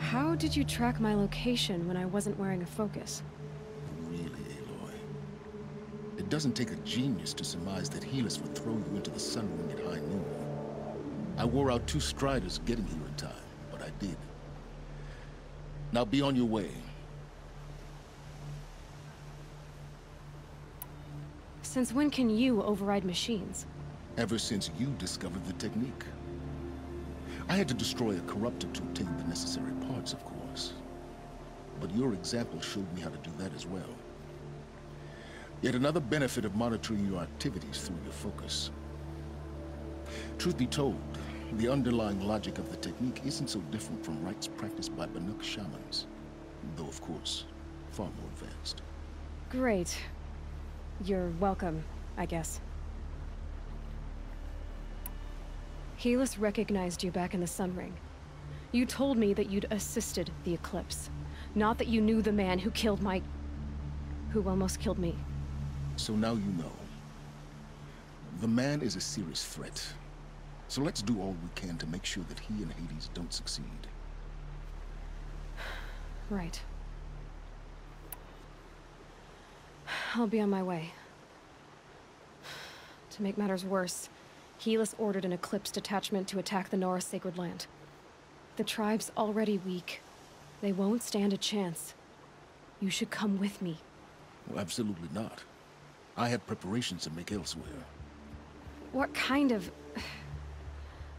How did you track my location when I wasn't wearing a focus? Really, Aloy. It doesn't take a genius to surmise that Helis would throw you into the Sun Ring at high noon. I wore out 2 striders getting here in time, but I did. Now be on your way. Since when can you override machines? Ever since you discovered the technique. I had to destroy a corruptor to obtain the necessary parts, of course. But your example showed me how to do that as well. Yet another benefit of monitoring your activities through your focus. Truth be told, the underlying logic of the technique isn't so different from rites practiced by Banuk shamans. Though, of course, far more advanced. Great. You're welcome, I guess. Helis recognized you back in the Sun Ring. You told me that you'd assisted the Eclipse. Not that you knew the man who killed who almost killed me. So now you know. The man is a serious threat. So let's do all we can to make sure that he and Hades don't succeed. Right. I'll be on my way. To make matters worse, Helis ordered an Eclipse detachment to attack the Nora Sacred Land. The tribe's already weak. They won't stand a chance. You should come with me. Well, absolutely not. I have preparations to make elsewhere. What kind of...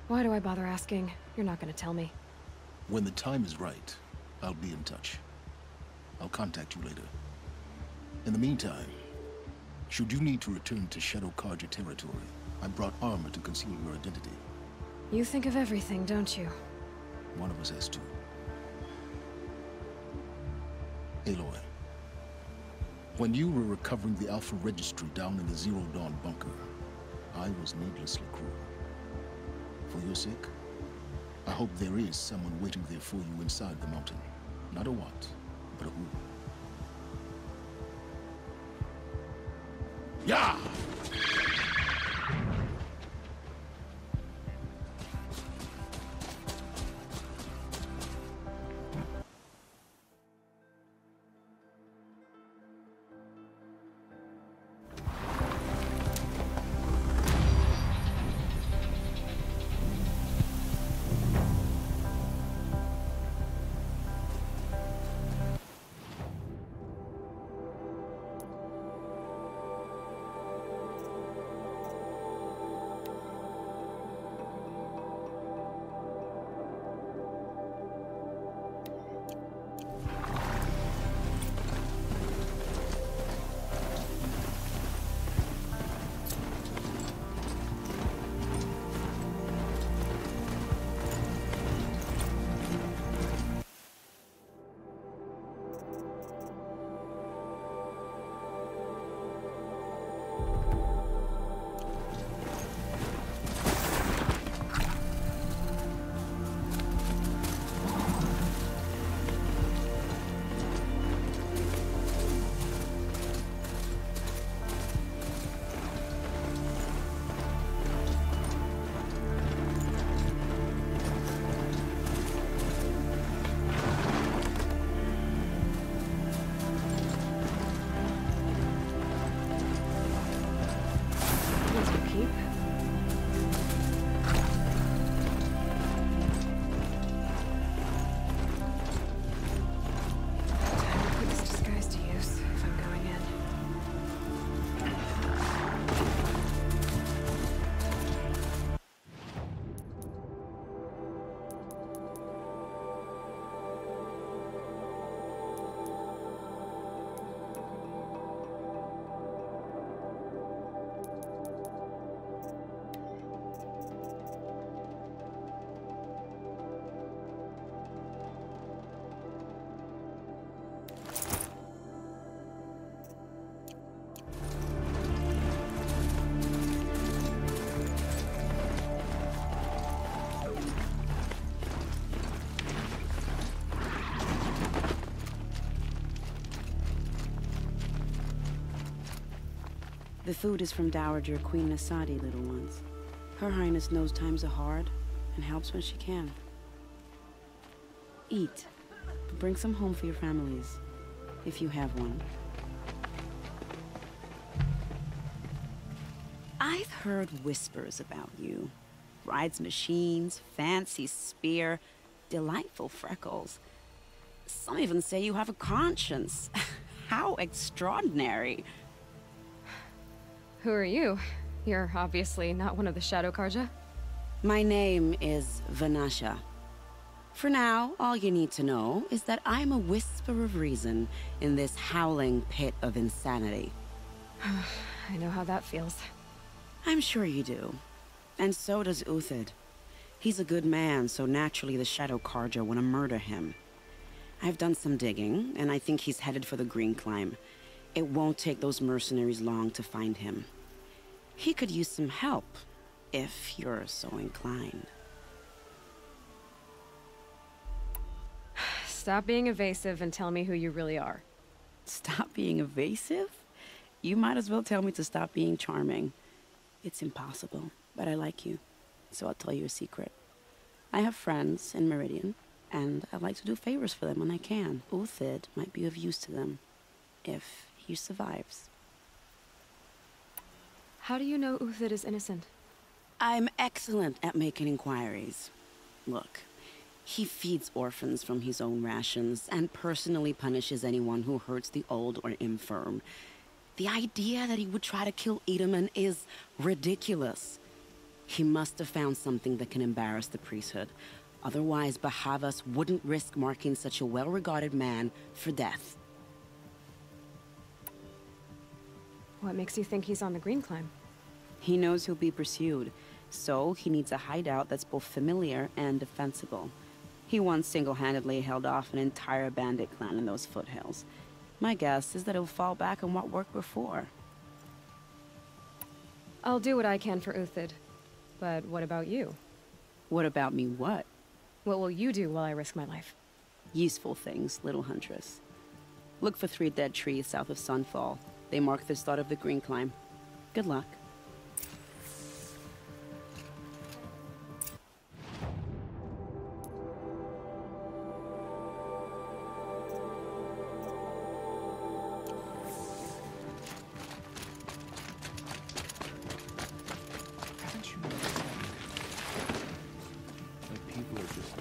Why do I bother asking? You're not gonna tell me. When the time is right, I'll be in touch. I'll contact you later. In the meantime, should you need to return to Shadow Karja territory, I brought armor to conceal your identity. You think of everything, don't you? One of us has to. Aloy, when you were recovering the Alpha Registry down in the Zero Dawn bunker, I was needlessly cruel. For your sake, I hope there is someone waiting there for you inside the mountain. Not a what, but a who. Yeah! The food is from Dowager Queen Nasadi, little ones. Her Highness knows times are hard and helps when she can. Eat. But bring some home for your families, if you have one. I've heard whispers about you. Rides machines, fancy spear, delightful freckles. Some even say you have a conscience. How extraordinary. Who are you? You're obviously not one of the Shadow Karja. My name is Vanasha. For now, all you need to know is that I'm a whisper of reason in this howling pit of insanity. I know how that feels. I'm sure you do. And so does Uthid. He's a good man, so naturally the Shadow Karja want to murder him. I've done some digging, and I think he's headed for the Green Climb. It won't take those mercenaries long to find him. He could use some help, if you're so inclined. Stop being evasive and tell me who you really are. Stop being evasive? You might as well tell me to stop being charming. It's impossible, but I like you, so I'll tell you a secret. I have friends in Meridian, and I like to do favors for them when I can. Uthid might be of use to them, if he survives. How do you know Uthid is innocent? I'm excellent at making inquiries. Look, he feeds orphans from his own rations and personally punishes anyone who hurts the old or infirm. The idea that he would try to kill Edelman is ridiculous. He must have found something that can embarrass the priesthood. Otherwise, Bahavas wouldn't risk marking such a well-regarded man for death. What makes you think he's on the Green Climb? He knows he'll be pursued, so he needs a hideout that's both familiar and defensible. He once single-handedly held off an entire bandit clan in those foothills. My guess is that he'll fall back on what worked before. I'll do what I can for Uthid. But what about you? What about me what? What will you do while I risk my life? Useful things, little huntress. Look for 3 dead trees south of Sunfall. They mark the start of the Green Climb. Good luck. Haven't you noticed that people are just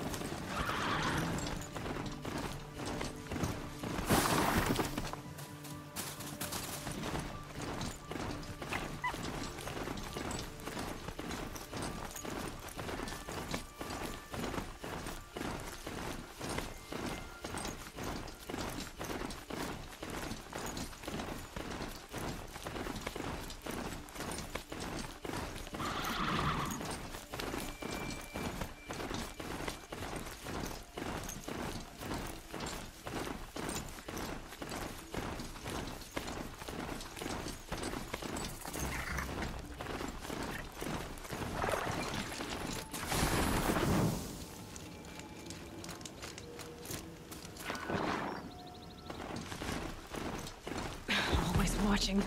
Always watching.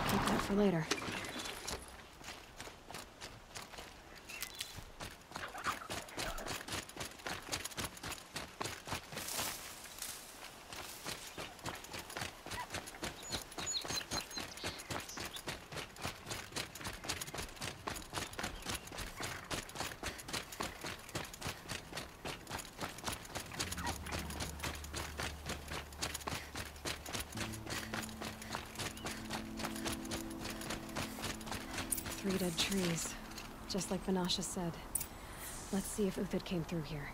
Keep that for later. Three dead trees, just like Vanasha said. Let's see if Uthid came through here.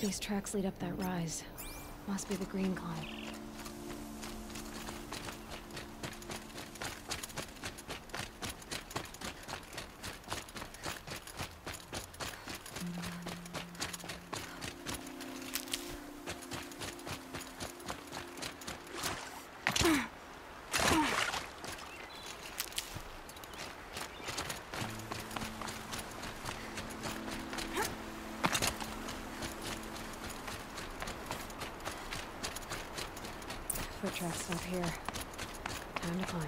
These tracks lead up that rise. Must be the Green Climb. foot tracks up here. Time to climb.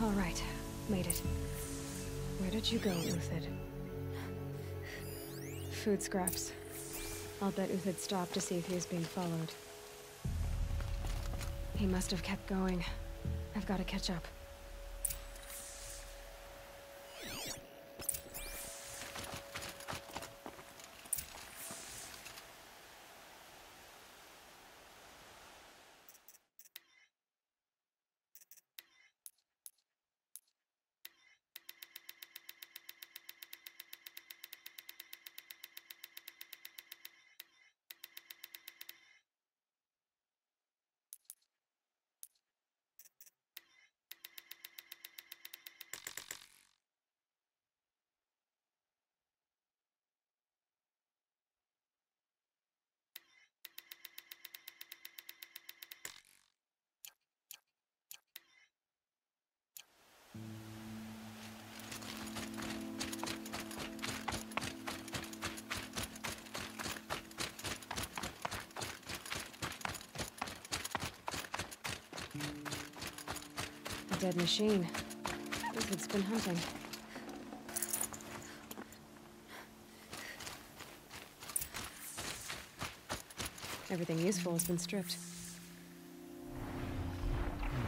All right, made it. Where did you go, Uthid? Food scraps. I'll bet Uthid stopped to see if he was being followed. He must have kept going. I've got to catch up. A dead machine. Uthid's been hunting. Everything useful has been stripped.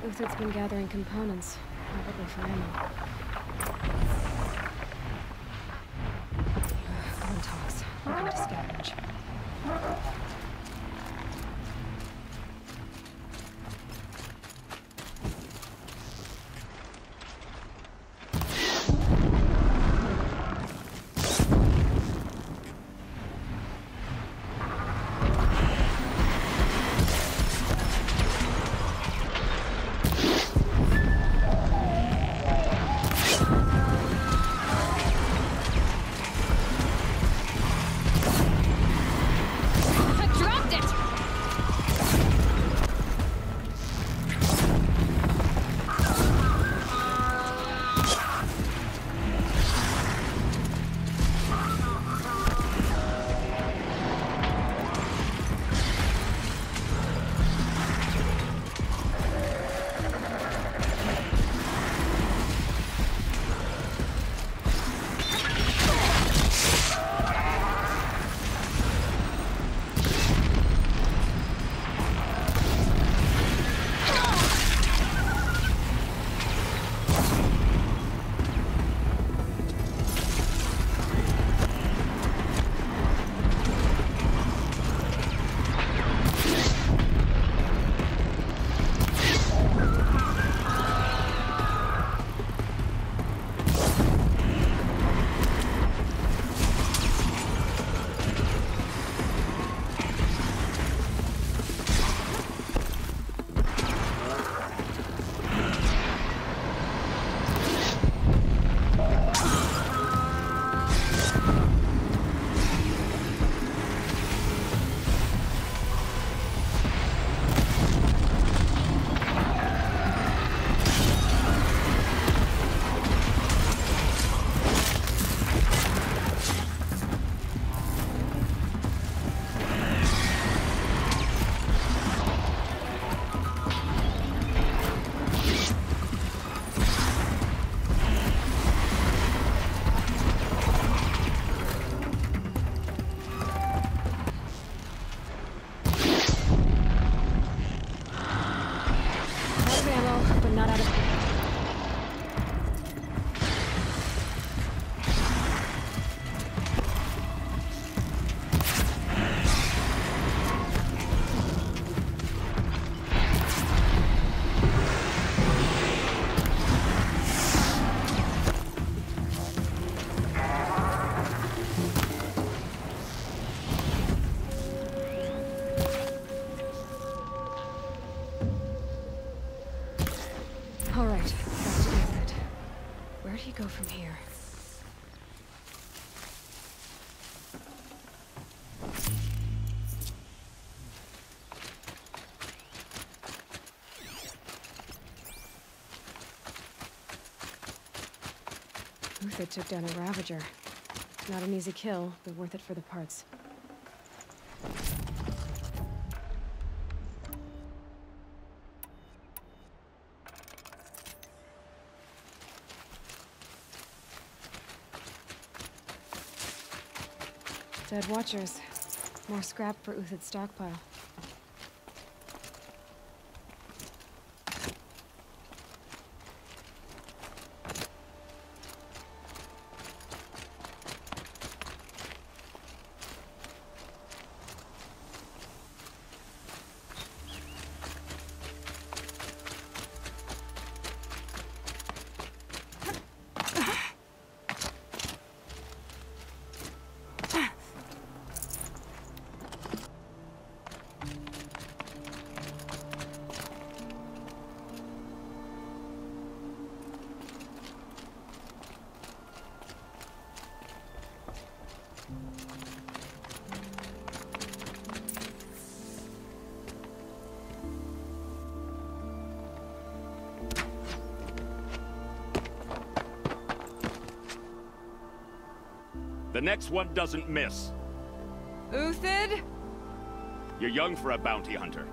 Uthid's been gathering components, probably for ammo. Gun talks. We're going to scavenge. ammo, but not out of... All right, back to Reboot. Where'd he go from here? Uther took down a Ravager. Not an easy kill, but worth it for the parts. Dead Watchers. More scrap for Uthid's stockpile. The next one doesn't miss. Uthid? You're young for a bounty hunter.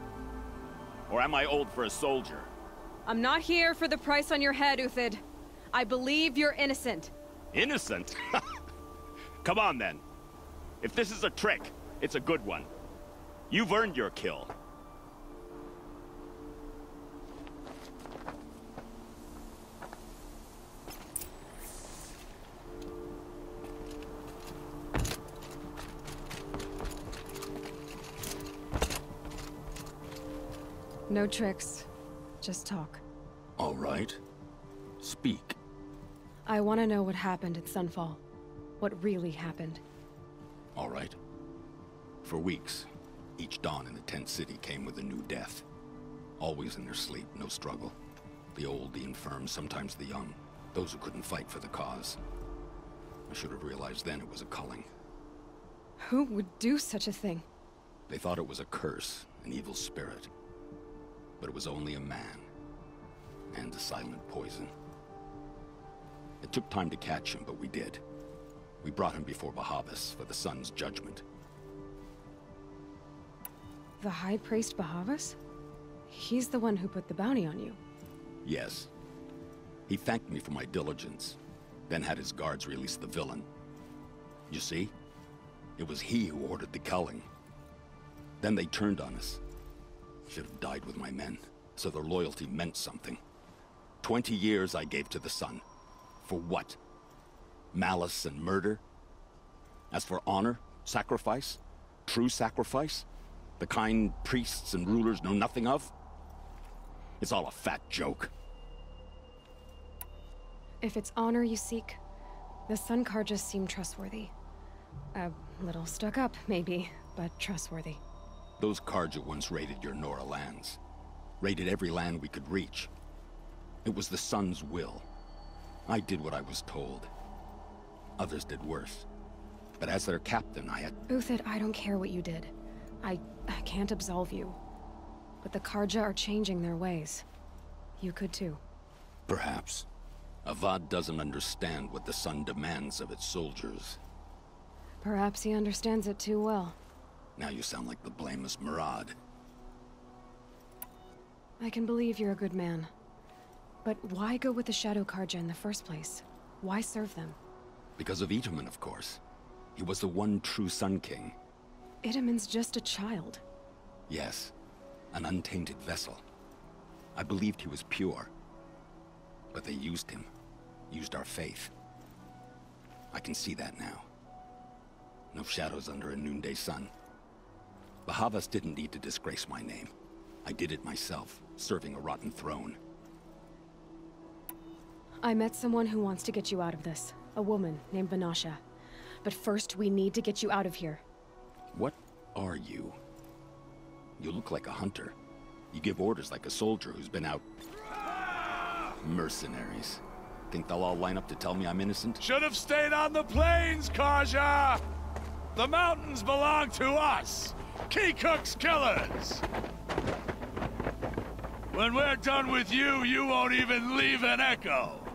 Or am I old for a soldier? I'm not here for the price on your head, Uthid. I believe you're innocent. Innocent? Come on, then. If this is a trick, it's a good one. You've earned your kill. No tricks. Just talk. All right. Speak. I want to know what happened at Sunfall. What really happened. All right. For weeks, each dawn in the tent city came with a new death. Always in their sleep, no struggle. The old, the infirm, sometimes the young. Those who couldn't fight for the cause. I should have realized then it was a culling. Who would do such a thing? They thought it was a curse, an evil spirit. But it was only a man. And a silent poison. It took time to catch him, but we did. We brought him before Bahavas for the sun's judgment. The High Priest Bahavas? He's the one who put the bounty on you. Yes. He thanked me for my diligence, then had his guards release the villain. You see? It was he who ordered the culling. Then they turned on us. Should have died with my men, so their loyalty meant something. 20 years I gave to the sun. For what? Malice and murder? As for honor, sacrifice, true sacrifice, the kind priests and rulers know nothing of? It's all a fat joke. If it's honor you seek, the Sun Karjas seem trustworthy. A little stuck up, maybe, but trustworthy. Those Karja once raided your Nora lands. Raided every land we could reach. It was the Sun's will. I did what I was told. Others did worse. But as their captain, I had... Uthid, I don't care what you did. I can't absolve you. But the Karja are changing their ways. You could too. Perhaps. Avad doesn't understand what the Sun demands of its soldiers. Perhaps he understands it too well. Now you sound like the blameless Murad. I can believe you're a good man. But why go with the Shadow Karja in the first place? Why serve them? Because of Itaman, of course. He was the one true Sun King. Itaman's just a child. Yes. An untainted vessel. I believed he was pure. But they used him. Used our faith. I can see that now. No shadows under a noonday sun. Bahavas didn't need to disgrace my name. I did it myself, serving a rotten throne. I met someone who wants to get you out of this. A woman named Vanasha. But first, we need to get you out of here. What are you? You look like a hunter. You give orders like a soldier who's been out... Mercenaries. Think they'll all line up to tell me I'm innocent? Should have stayed on the plains, Kaja! The mountains belong to us! Keecook's killers! When we're done with you, you won't even leave an echo!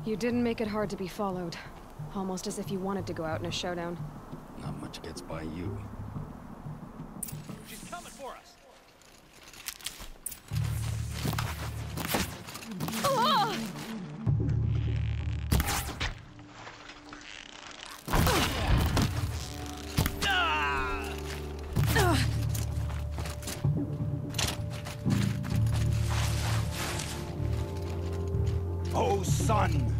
You didn't make it hard to be followed. Almost as if you wanted to go out in a showdown. Not much gets by you. She's coming for us! Oh, sun!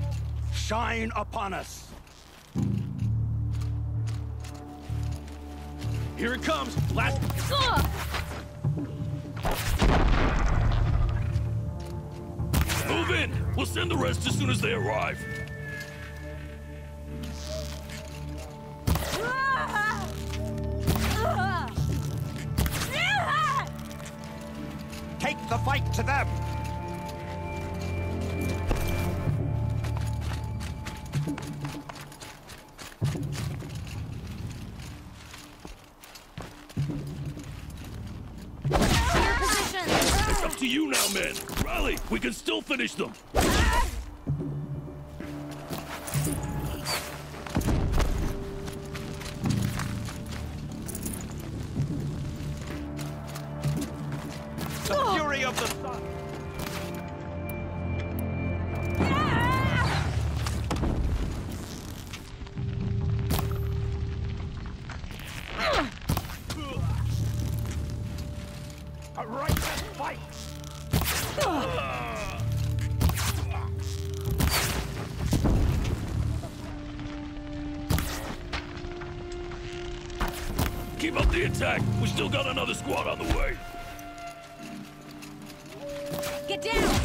Shine upon us! Here it comes! Last... Move in! We'll send the rest as soon as they arrive. Take the fight to them! It's up to you now, men. Rally! We can still finish them. The fury of the sun! A righteous fight! Keep up the attack. We still got another squad on the way. Get down!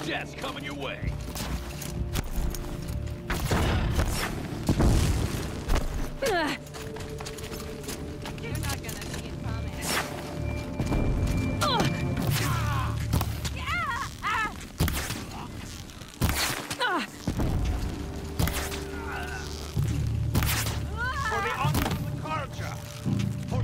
Jets coming your way. You're not gonna see it coming. For the honor of the Karja! For...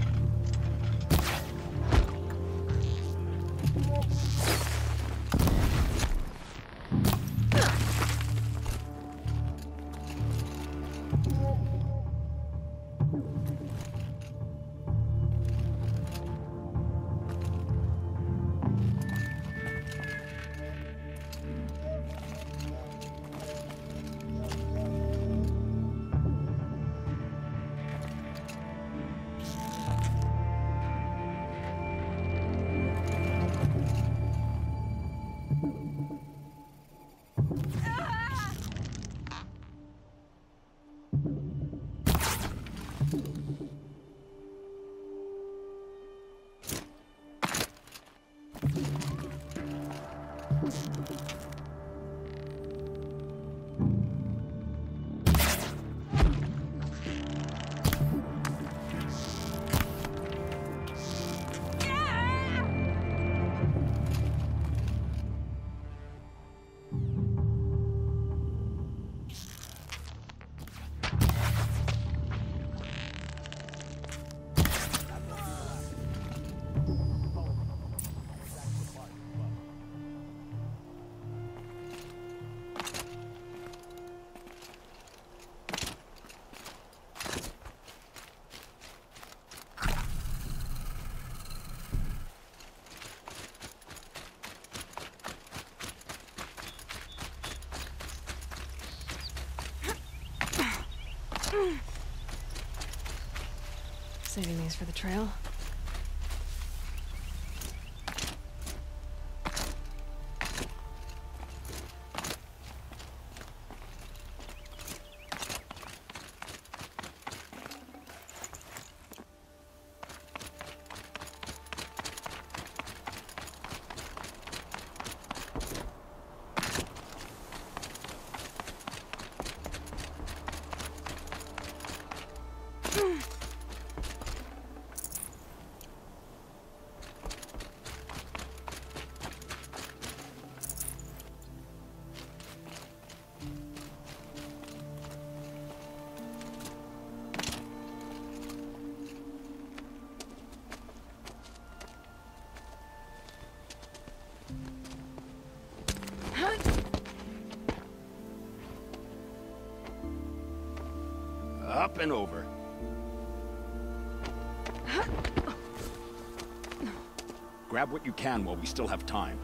Saving these for the trail. Up and over. Grab what you can while we still have time.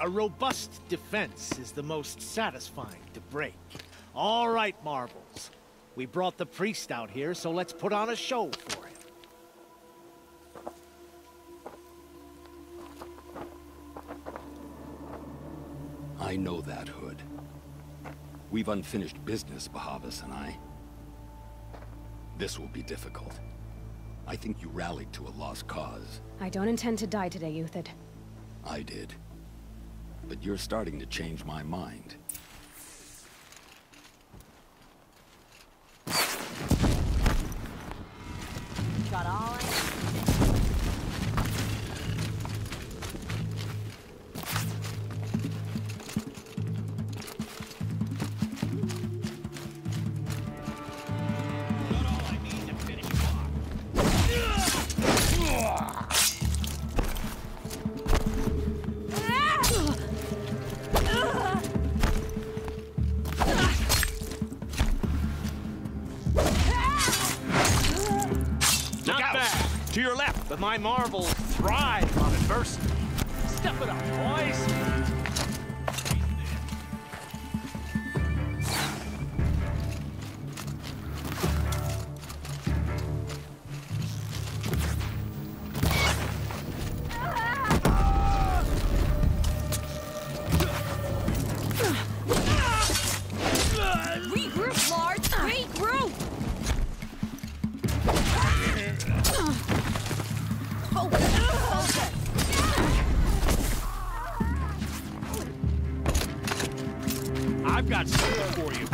A robust defense is the most satisfying to break. All right, Marbles. We brought the priest out here, so let's put on a show for him. I know that, Hood. We've unfinished business, Bahavas and I. This will be difficult. I think you rallied to a lost cause. I don't intend to die today, Euthyd. I did. But you're starting to change my mind. Got all I To your left! But my Marbles thrive on adversity. Step it up, boys! regroup, Lard. Regroup. I've got something for you.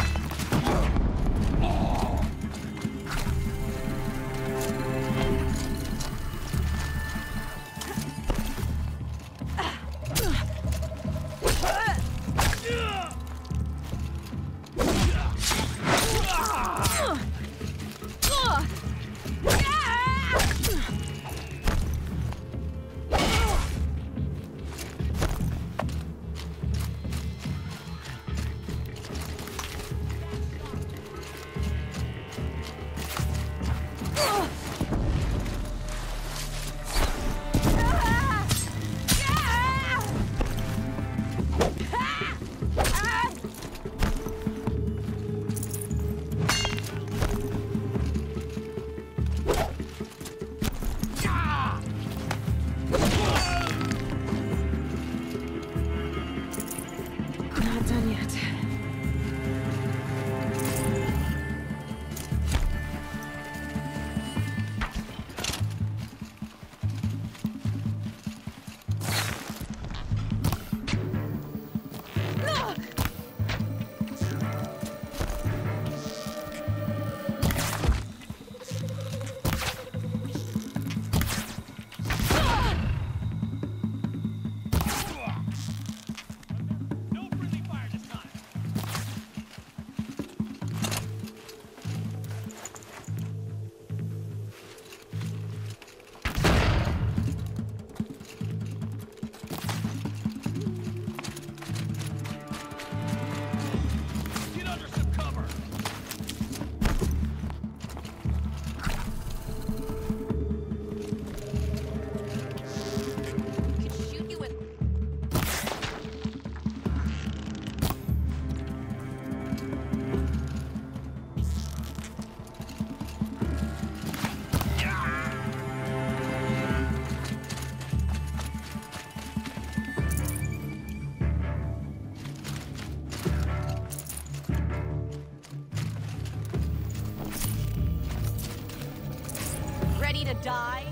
die?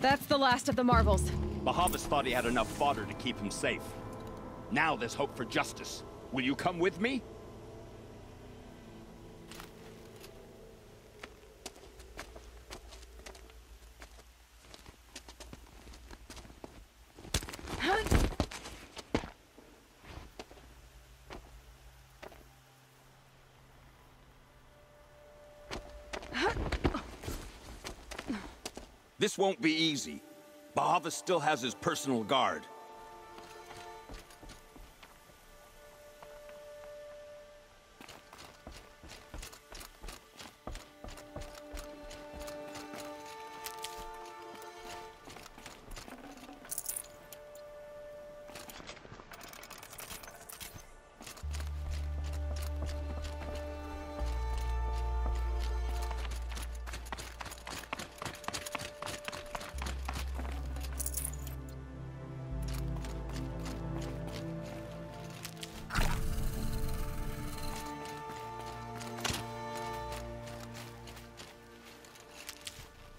That's the last of the marvels. Bahavas thought he had enough fodder to keep him safe. Now there's hope for justice. Will you come with me? This won't be easy. Bahavas still has his personal guard.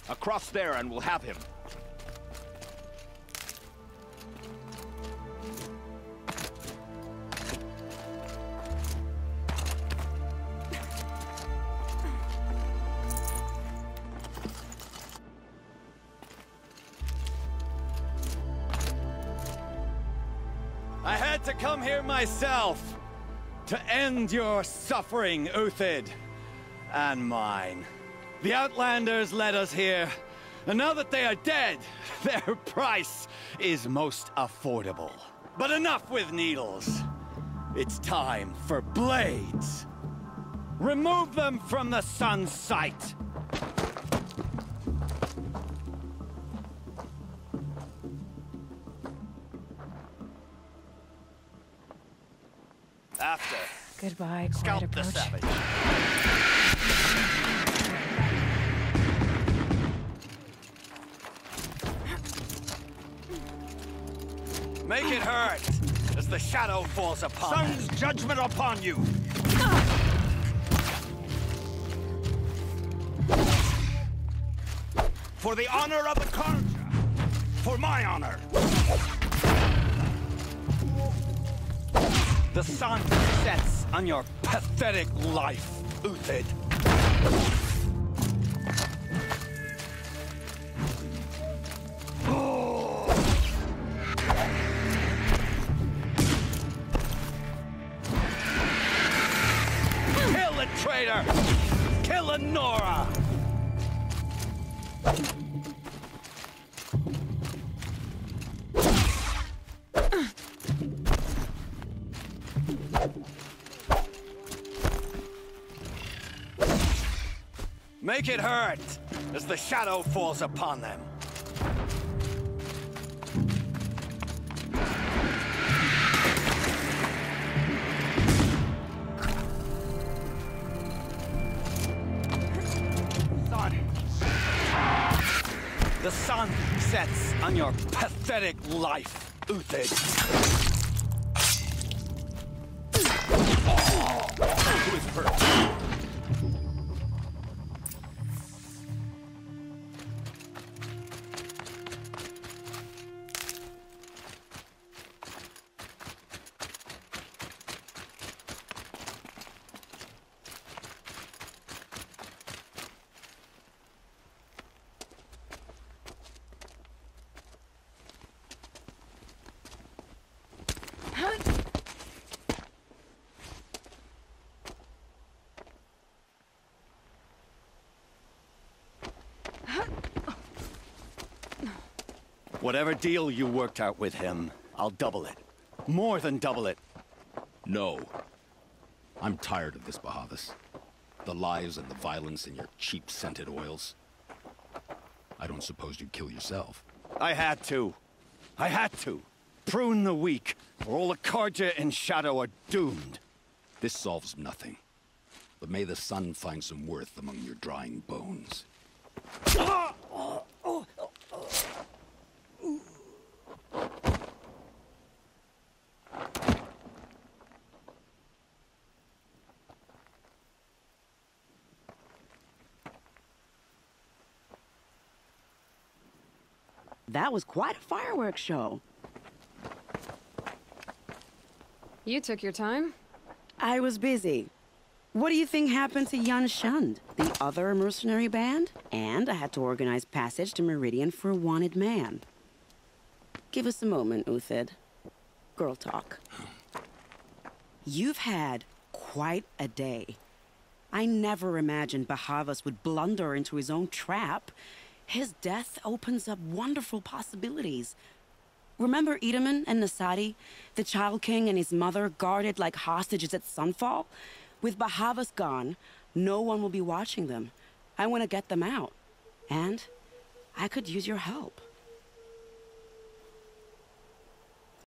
Across there and we'll have him. I had to come here myself to end your suffering, Uthid, and mine. The Outlanders led us here, and now that they are dead, their price is most affordable. But enough with needles. It's time for blades. Remove them from the sun's sight. After, Goodbye, quiet scalp the approach. savage. Make it hurt as the shadow falls upon Sun's judgment upon you! For the honor of the Karja! For my honor! The sun sets on your pathetic life, Uthid. Kill the traitor! Kill Nora! Make it hurt as the shadow falls upon them. The sun sets on your pathetic life, Uthid. Who is hurt? Whatever deal you worked out with him, I'll double it. More than double it. No. I'm tired of this, Bahavas. The lies and the violence and your cheap-scented oils. I don't suppose you'd kill yourself. I had to. I had to. Prune the weak, or all the Karja in Shadow are doomed. This solves nothing. But may the sun find some worth among your drying bones. That was quite a fireworks show. You took your time? I was busy. What do you think happened to Yan Shund, the other mercenary band? And I had to organize passage to Meridian for a wanted man. Give us a moment, Uthid. Girl talk. You've had quite a day. I never imagined Bahavas would blunder into his own trap. His death opens up wonderful possibilities. Remember Edaman and Nasadi? The Child King and his mother guarded like hostages at sunfall? With Bahavas gone, no one will be watching them. I want to get them out. And I could use your help.